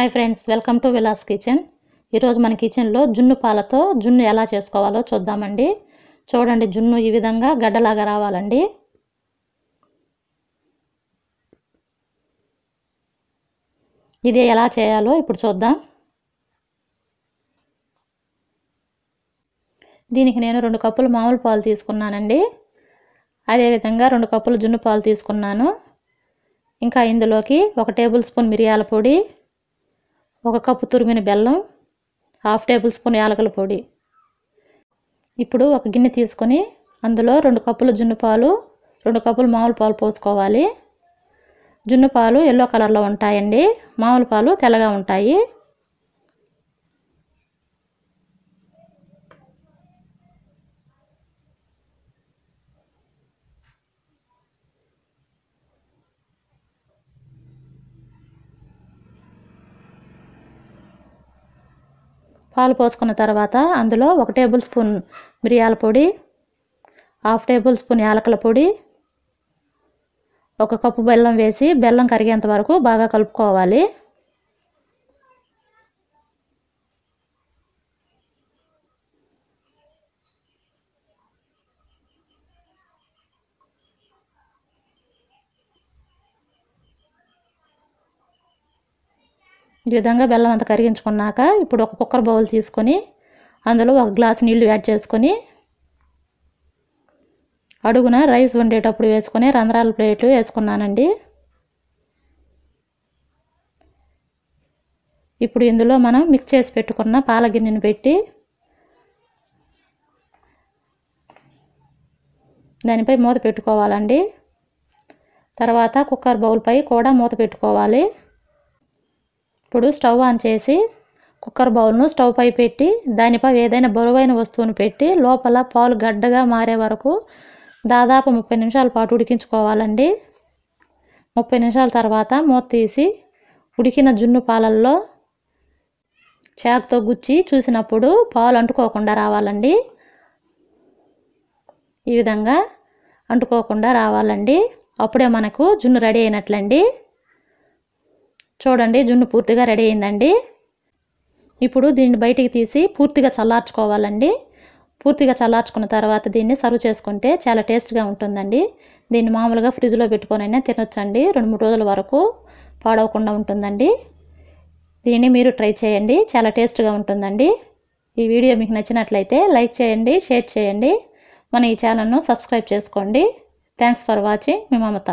Hi friends, welcome to Vilas kitchen. ఈరోజు మన కిచెన్లో జున్ను పాలతో జున్ను ఎలా చేసుకోవాలో చూద్దామండి. చూడండి, జున్ను ఈ విధంగా గడ్డలాగా రావాలండి. ఇది ఎలా చేయాలో ఇప్పుడు చూద్దాం. దీనికి నేను 2 కప్పులు మామూలు పాలు తీసుకున్నానండి. అదేవిధంగా 2 కప్పులు జున్ను పాలు తీసుకున్నాను. ఇంకా ఇందులోకి 1 టేబుల్ స్పూన్ మిరియాల పొడి, 1 కప్పు తురిమిన బెల్లం, 1/2 టేబుల్ స్పూన్ యాలకుల పొడి. ఇప్పుడు ఒక గిన్నె తీసుకొని అందులో 2 కప్పులు జున్ను పాలు, 2 కప్పులు మామూలు పాలు పోసుకోవాలి. జున్ను పాలు ఎల్లో కలర్లో ఉంటాయండి, మామూలు పాలు తెల్లగా ఉంటాయి. పాలు పోసుకున్న తర్వాత అందులో 1 టేబుల్ స్పూన్ మిరియాల పొడి, 1/2 టేబుల్ స్పూన్ యాలకుల పొడి, 1 కప్పు బెల్లం వేసి బెల్లం కరిగేంత వరకు బాగా కలుపుకోవాలి. ఈ విధంగా బెల్లం అంతా కరిగించుకున్నాక ఇప్పుడు ఒక కుక్కర్ బౌల్ తీసుకొని అందులో 1 గ్లాస్ నీళ్లు యాడ్ చేసుకొని అడుగున రైస్ వండేటప్పుడు వేసుకొని రంధ్రాల ప్లేట్లు వేసుకున్నానండి. ఇప్పుడు ఇందులో మనం మిక్స్ చేసి పెట్టుకున్న పాల గిన్నెను పెట్టి దానిపై మూత పెట్టుకోవాలండి. తర్వాత కుక్కర్ బౌల్పై కూడా మూత పెట్టుకోవాలి. ఇప్పుడు స్టవ్ ఆన్ చేసి కుక్కర్ బౌల్ను స్టవ్ పై పెట్టి దానిపై ఏదైనా బరువైన వస్తువును పెట్టి లోపల పాలు గడ్డగా మారే వరకు దాదాపు 30 నిమిషాల పాటు ఉడికించుకోవాలండి. 30 నిమిషాల తర్వాత మూత తీసి ఉడికిన జున్ను పాలల్లో చాకుతో గుచ్చి చూసినప్పుడు పాలు అంటుకోకుండా రావాలండి. ఈ విధంగా అంటుకోకుండా రావాలండి. అప్పుడే మనకు జున్ను రెడీ అయినట్లండి. చూడండి, జున్ను పూర్తిగా రెడీ అయిందండి. ఇప్పుడు దీన్ని బయటికి తీసి పూర్తిగా చల్లార్చుకోవాలండి. పూర్తిగా చల్లార్చుకున్న తర్వాత దీన్ని సర్వ్ చేసుకుంటే చాలా టేస్ట్గా ఉంటుందండి. దీన్ని మామూలుగా ఫ్రిడ్జ్లో పెట్టుకొనైనా తినొచ్చండి. 2-3 రోజుల వరకు పాడవకుండా ఉంటుందండి. దీన్ని మీరు ట్రై చేయండి, చాలా టేస్ట్గా ఉంటుందండి. ఈ వీడియో మీకు నచ్చినట్లయితే లైక్ చేయండి, షేర్ చేయండి. మన ఈ ఛానల్ను సబ్స్క్రైబ్ చేసుకోండి. Thanks for watching. Me Mamata.